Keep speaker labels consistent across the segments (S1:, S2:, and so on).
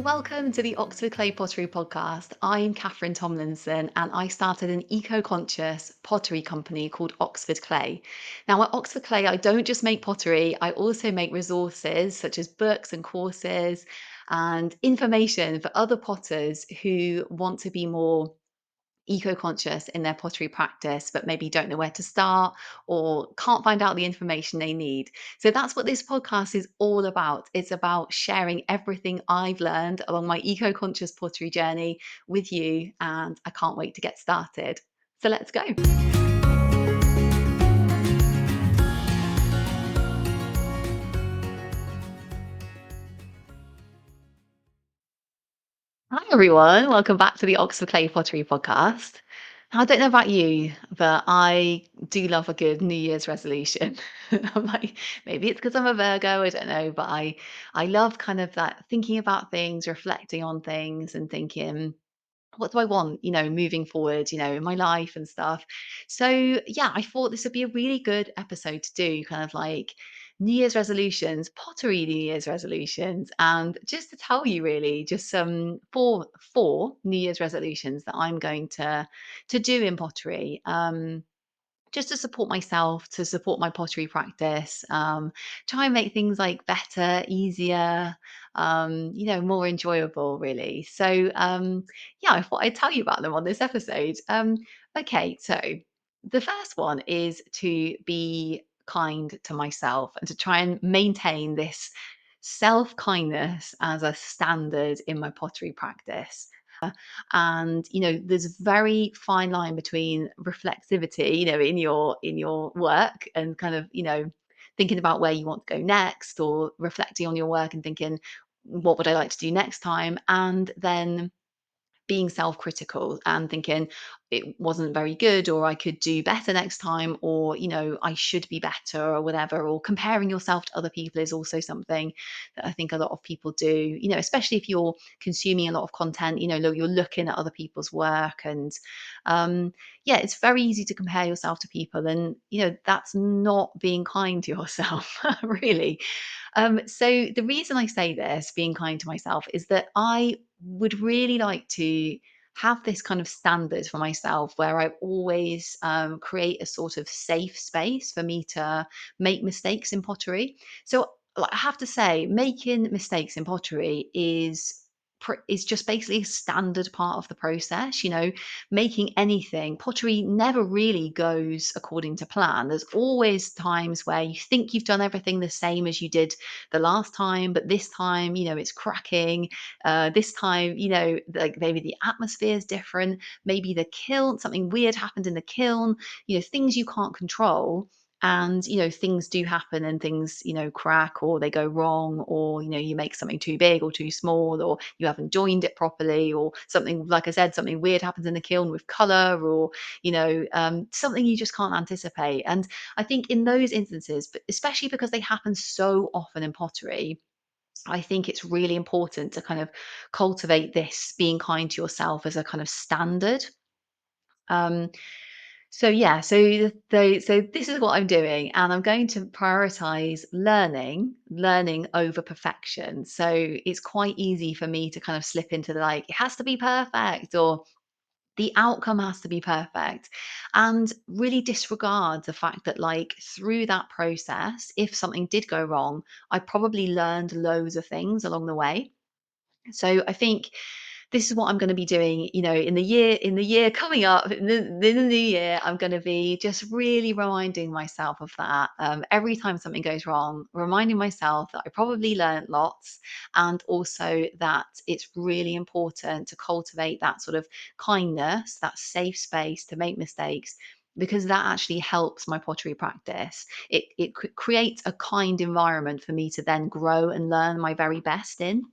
S1: welcome to the Oxford Clay Pottery Podcast. I'm Catherine Tomlinson and I started an eco-conscious pottery company called Oxford Clay. Now, at Oxford Clay, I don't just make pottery, I also make resources such as books and courses and information for other potters who want to be more eco-conscious in their pottery practice, but maybe don't know where to start or can't find out the information they need. So that's what this podcast is all about. It's about sharing everything I've learned along my eco-conscious pottery journey with you, and I can't wait to get started. So let's go. Hi everyone, welcome back to the Oxford Clay Pottery Podcast. Now, I don't know about you, but I do love a good New Year's resolution. I'm like, maybe it's because I'm a Virgo, I don't know, but I love kind of that thinking about things, reflecting on things, and thinking, what do I want, moving forward, in my life and stuff. So, yeah, I thought this would be a really good episode to do, kind of like New Year's resolutions, pottery New Year's resolutions, and just to tell you really, just some four New Year's resolutions that I'm going to do in pottery. Just to support myself, to support my pottery practice, try and make things like better, easier, more enjoyable, really. So, yeah, I thought I'd tell you about them on this episode. Okay, so the first one is to be kind to myself and to try and maintain this self kindness as a standard in my pottery practice. And there's a very fine line between reflexivity, in your work, and kind of thinking about where you want to go next, or reflecting on your work and thinking, what would I like to do next time, and then being self-critical and thinking it wasn't very good, or I could do better next time, or I should be better, or whatever. Or comparing yourself to other people is also something that I think a lot of people do, especially if you're consuming a lot of content. You're looking at other people's work, and yeah, it's very easy to compare yourself to people, and that's not being kind to yourself. Really. So the reason I say this, being kind to myself, is that I would really like to have this kind of standard for myself where I always create a sort of safe space for me to make mistakes in pottery. So like, I have to say, making mistakes in pottery is just basically a standard part of the process. Making anything pottery never really goes according to plan. There's always times where you think you've done everything the same as you did the last time, but this time, it's cracking. This time, like maybe the atmosphere is different. Maybe the kiln, something weird happened in the kiln. Things you can't control. And things do happen, and things crack, or they go wrong, or you make something too big or too small, or you haven't joined it properly, or something, like I said, something weird happens in the kiln with color, or something you just can't anticipate. And I think in those instances, but especially because they happen so often in pottery, I think it's really important to kind of cultivate this being kind to yourself as a kind of standard. Um, so yeah, so this is what I'm doing, and I'm going to prioritize learning over perfection. So it's quite easy for me to kind of slip into the, like, it has to be perfect, or the outcome has to be perfect, and really disregard the fact that, like, through that process, if something did go wrong, I probably learned loads of things along the way. So I think this is what I'm going to be doing, in the year coming up, in the new year. I'm going to be just really reminding myself of that. Every time something goes wrong, reminding myself that I probably learned lots, and also that it's really important to cultivate that sort of kindness, that safe space to make mistakes, because that actually helps my pottery practice. It creates a kind environment for me to then grow and learn my very best in.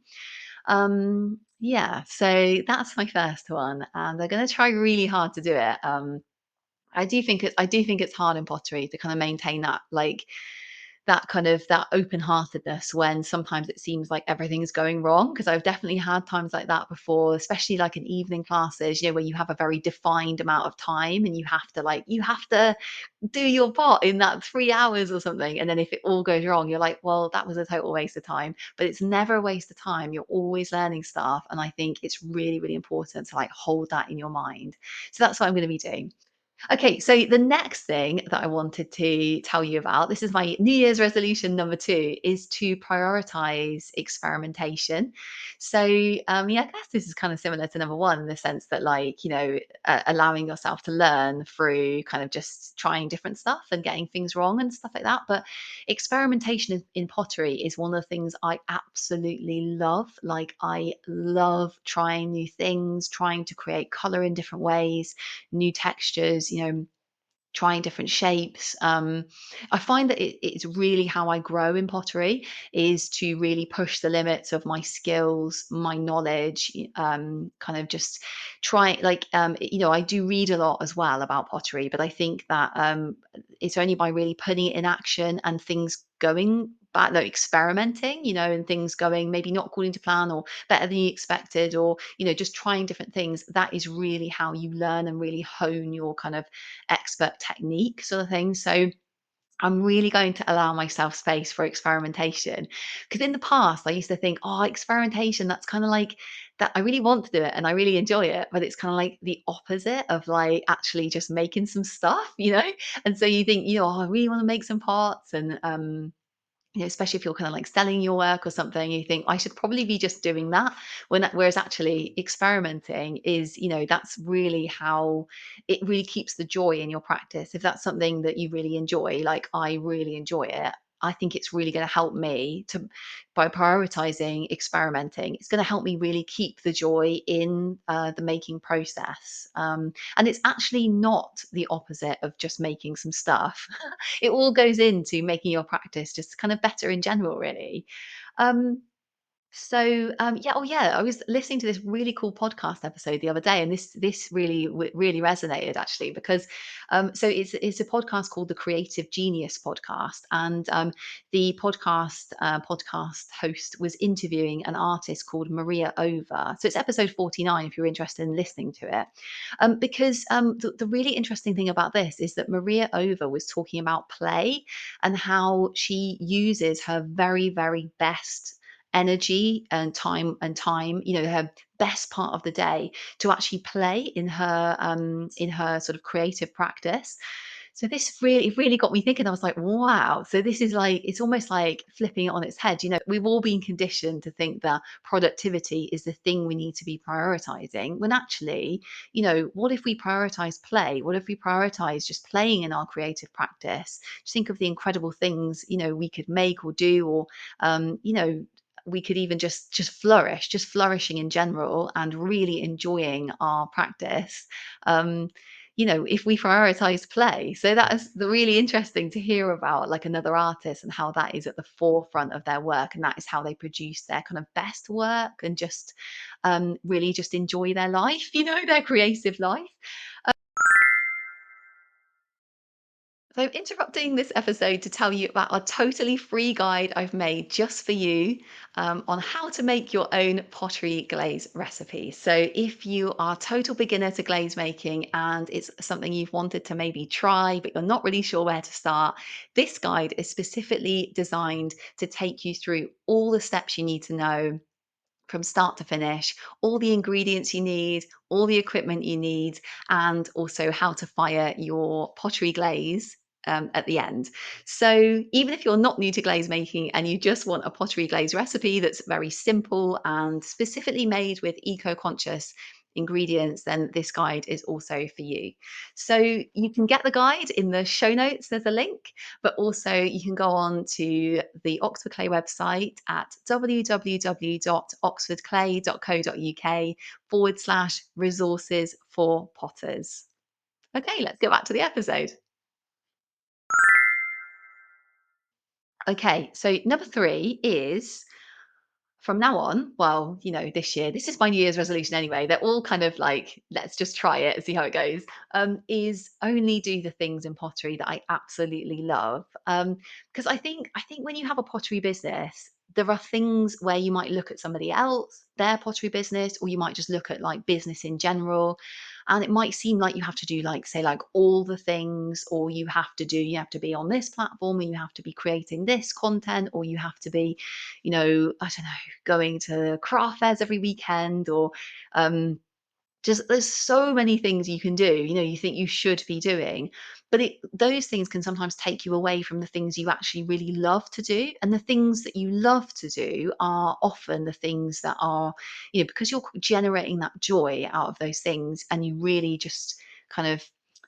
S1: Yeah, so that's my first one, and I'm going to try really hard to do it. I do think it's hard in pottery to kind of maintain that, like, that kind of that open-heartedness when sometimes it seems like everything is going wrong. Because I've definitely had times like that before, especially like in evening classes, where you have a very defined amount of time and you have to do your part in that 3 hours or something, and then if it all goes wrong, you're like, "Well, that was a total waste of time," but it's never a waste of time, you're always learning stuff, and I think it's really, really important to, like, hold that in your mind. So that's what I'm gonna be doing. Okay, so the next thing that I wanted to tell you about, this is my New Year's resolution number 2, is to prioritize experimentation. So, yeah, I guess this is kind of similar to number 1 in the sense that, like, allowing yourself to learn through kind of just trying different stuff and getting things wrong and stuff like that. But experimentation in pottery is one of the things I absolutely love. Like, I love trying new things, trying to create color in different ways, new textures, trying different shapes. I find that it's really how I grow in pottery is to really push the limits of my skills, my knowledge, kind of just try like, I do read a lot as well about pottery, but I think that it's only by really putting it in action and things going back, like experimenting, and things going maybe not according to plan or better than you expected, or, just trying different things. That is really how you learn and really hone your kind of expert technique sort of thing. So I'm really going to allow myself space for experimentation. Because in the past, I used to think, oh, experimentation, that's kind of like that. I really want to do it and I really enjoy it, but it's kind of like the opposite of like actually just making some stuff. And so you think, oh, I really want to make some parts. And, especially if you're kind of like selling your work or something, you think I should probably be just doing that. Whereas actually experimenting is, that's really how it really keeps the joy in your practice. If that's something that you really enjoy, like I really enjoy it, I think it's really going to help me to by prioritizing experimenting. It's going to help me really keep the joy in the making process. And it's actually not the opposite of just making some stuff. It all goes into making your practice just kind of better in general, really. Um, yeah, oh yeah, I was listening to this really cool podcast episode the other day, and this really really resonated actually because it's a podcast called the Creative Genius Podcast, and the podcast host was interviewing an artist called Maria Over. So it's episode 49 if you're interested in listening to it, because the really interesting thing about this is that Maria Over was talking about play and how she uses her very very best energy and time, her best part of the day to actually play in her sort of creative practice. So this really got me thinking. I was like, wow. So this is like, it's almost like flipping it on its head. We've all been conditioned to think that productivity is the thing we need to be prioritizing, when actually, what if we prioritize play? What if we prioritize just playing in our creative practice? Just think of the incredible things, we could make or do, or we could even just flourish, just flourishing in general and really enjoying our practice. Um, if we prioritize play. So that is the really interesting to hear about, like another artist and how that is at the forefront of their work, and that is how they produce their kind of best work and just really just enjoy their life, their creative life. So, I'm interrupting this episode to tell you about a totally free guide I've made just for you, on how to make your own pottery glaze recipe. So, if you are a total beginner to glaze making and it's something you've wanted to maybe try, but you're not really sure where to start, this guide is specifically designed to take you through all the steps you need to know from start to finish, all the ingredients you need, all the equipment you need, and also how to fire your pottery glaze at the end. So, even if you're not new to glaze making and you just want a pottery glaze recipe that's very simple and specifically made with eco conscious ingredients, then this guide is also for you. So, you can get the guide in the show notes, there's a link, but also you can go on to the Oxford Clay website at www.oxfordclay.co.uk/resources for potters. Okay, let's go back to the episode. Okay, so number 3 is From now on, well, this year, this is my New Year's resolution anyway. They're all kind of like, let's just try it and see how it goes. Is only do the things in pottery that I absolutely love. Because I think when you have a pottery business, there are things where you might look at somebody else, their pottery business, or you might just look at like business in general. And it might seem like you have to do like, say, like all the things, or you have to be on this platform, or you have to be creating this content, or you have to be, I don't know, going to craft fairs every weekend, or um, just there's so many things you can do, you think you should be doing, but those things can sometimes take you away from the things you actually really love to do. And the things that you love to do are often the things that are, because you're generating that joy out of those things, and you really just kind of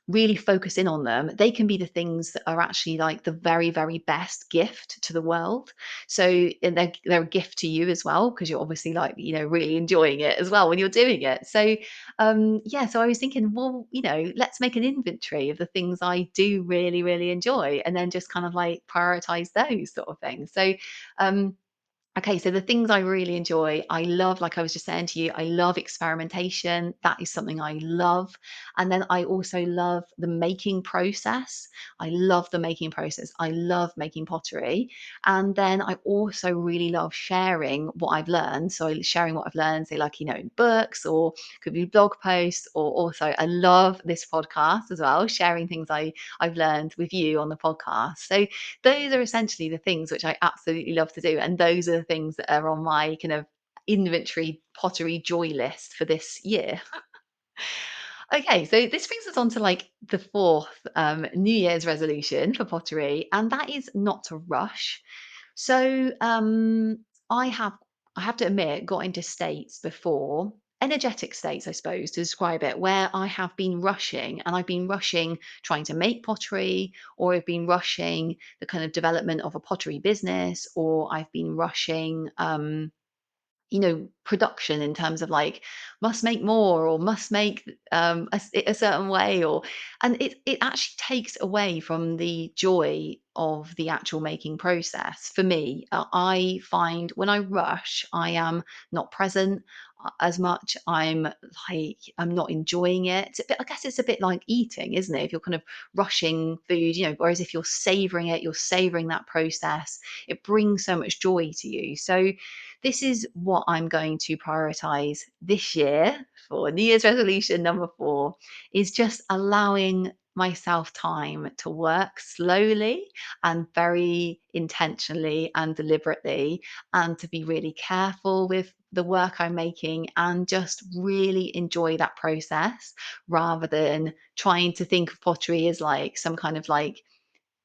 S1: really focus in on them, they can be the things that are actually like the very, very best gift to the world. So, and they're a gift to you as well, because you're obviously like, really enjoying it as well when you're doing it. So yeah, so I was thinking, well, let's make an inventory of the things I do really, really enjoy, and then just kind of like prioritize those sort of things. So um okay, so the things I really enjoy, I love, like I was just saying to you, I love experimentation. That is something I love. And then I also love the making process. I love the making process. I love making pottery. And then I also really love sharing what I've learned. So sharing what I've learned, say like, in books, or could be blog posts, or also I love this podcast as well, sharing things I've learned with you on the podcast. So those are essentially the things which I absolutely love to do. And those are the things that are on my kind of inventory pottery joy list for this year. Okay, so this brings us on to like the fourth New Year's resolution for pottery, and that is not to rush. So I have, I have to admit, got into states before, energetic states, I suppose, to describe it, where I have been rushing, and I've been rushing trying to make pottery, or I've been rushing the kind of development of a pottery business, or I've been rushing. Production in terms of like must make more, or must make a certain way, or and it actually takes away from the joy of the actual making process for me. I find when I rush, I am not present as much. I'm not enjoying it. It's a bit, I guess it's a bit like eating, isn't it? If you're kind of rushing food, whereas if you're savoring it, you're savoring that process, it brings so much joy to you. So this is what I'm going to prioritize this year for New Year's resolution number 4, is just allowing myself time to work slowly and very intentionally and deliberately, and to be really careful with the work I'm making, and just really enjoy that process, rather than trying to think of pottery as like some kind of like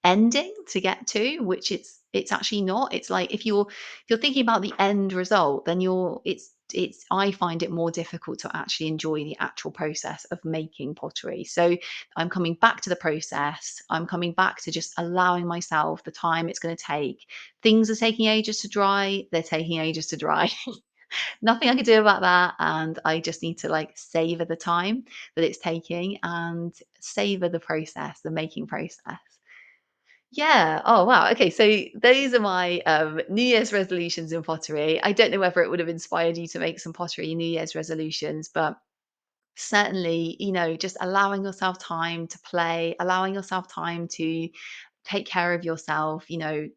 S1: ending to get to, which it's actually not. It's like if you're thinking about the end result, then it's I find it more difficult to actually enjoy the actual process of making pottery. So I'm coming back to the process. I'm coming back to just allowing myself the time it's going to take. Things are taking ages to dry. They're taking ages to dry. Nothing I can do about that. And I just need to like savor the time that it's taking, and savor the process, the making process. Yeah. Oh, wow. Okay. So those are my New Year's resolutions in pottery. I don't know whether it would have inspired you to make some pottery New Year's resolutions, but certainly, just allowing yourself time to play, allowing yourself time to take care of yourself,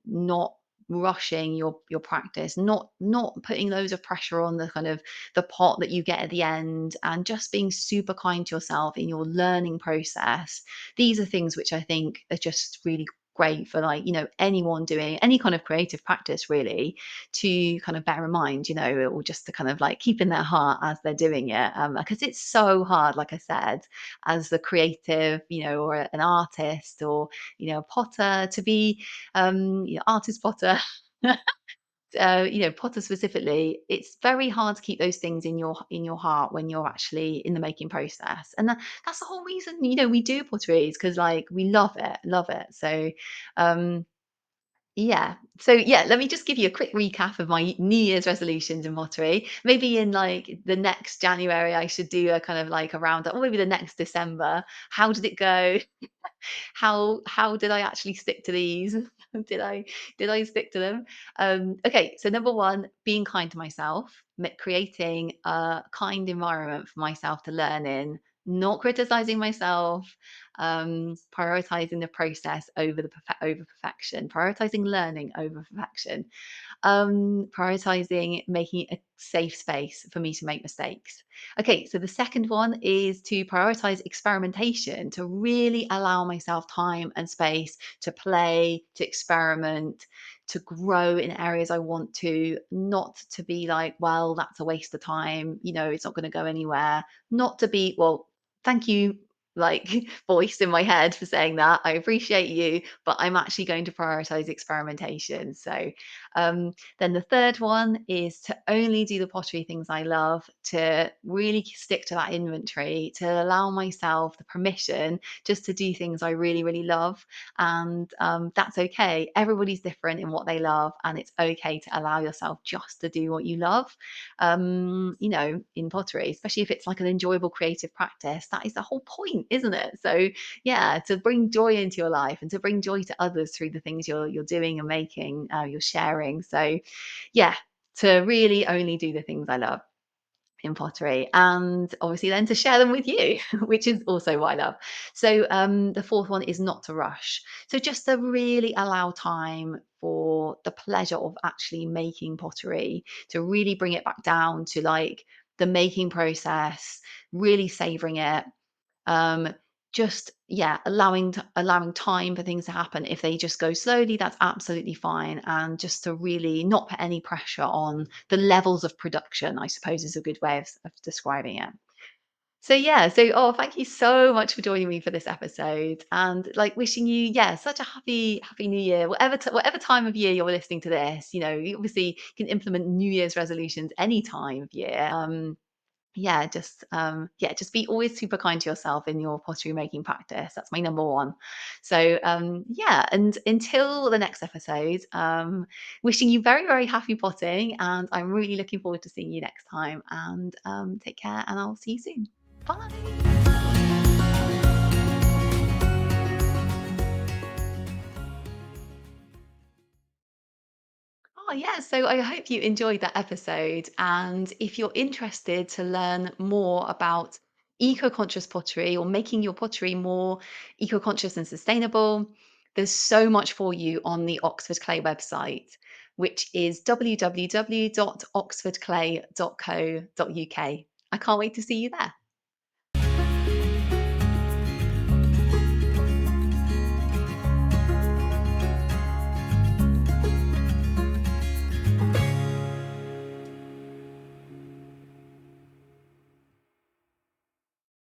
S1: not rushing your practice, not putting loads of pressure on the kind of the pot that you get at the end, and just being super kind to yourself in your learning process. These are things which I think are just really great for like, anyone doing any kind of creative practice, really, to kind of bear in mind, or just to kind of like keep in their heart as they're doing it. Because it's so hard, like I said, as a creative, or an artist, or a potter, to be artist potter. Potter specifically, it's very hard to keep those things in your heart when you're actually in the making process. And that's the whole reason we do pottery, is because like we love it. So um Yeah. So yeah, let me just give you a quick recap of my New Year's resolutions in pottery. Maybe in like the next January, I should do a kind of like a roundup, or maybe the next December. How did it go? How did I actually stick to these? Did I did I stick to them? Okay, so number one, being kind to myself, creating a kind environment for myself to learn in, not criticizing myself, prioritizing the process over over perfection, prioritizing learning over perfection, prioritizing making a safe space for me to make mistakes. Okay, so the second one is to prioritize experimentation, to really allow myself time and space to play, to experiment, to grow in areas I want to, not to be like, well, that's a waste of time, it's not going to go anywhere, not to be, well, thank you, like voice in my head for saying that. I appreciate you, but I'm actually going to prioritize experimentation. So, then the third one is to only do the pottery things I love, to really stick to that inventory, to allow myself the permission just to do things I really, really love. And that's okay. Everybody's different in what they love, and it's okay to allow yourself just to do what you love. In pottery, especially if it's like an enjoyable creative practice, that is the whole point, isn't it? So yeah, to bring joy into your life and to bring joy to others through the things you're doing and making, you're sharing. So yeah, to really only do the things I love in pottery, and obviously then to share them with you, which is also what I love. So the fourth one is not to rush, so just to really allow time for the pleasure of actually making pottery, to really bring it back down to like the making process, really savoring it, um, just yeah, allowing time for things to happen. If they just go slowly, that's absolutely fine. And just to really not put any pressure on the levels of production, I suppose is a good way of describing it. So yeah, so oh, thank you so much for joining me for this episode, and like wishing you yeah such a happy New Year, whatever time of year you're listening to this. You obviously can implement New Year's resolutions any time of year. Just be always super kind to yourself in your pottery making practice. That's my number one. So yeah, and until the next episode, wishing you very, very happy potting, and I'm really looking forward to seeing you next time. And take care, and I'll see you soon. Bye. Oh, yeah. So I hope you enjoyed that episode. And if you're interested to learn more about eco conscious pottery or making your pottery more eco conscious and sustainable, there's so much for you on the Oxford Clay website, which is www.oxfordclay.co.uk. I can't wait to see you there.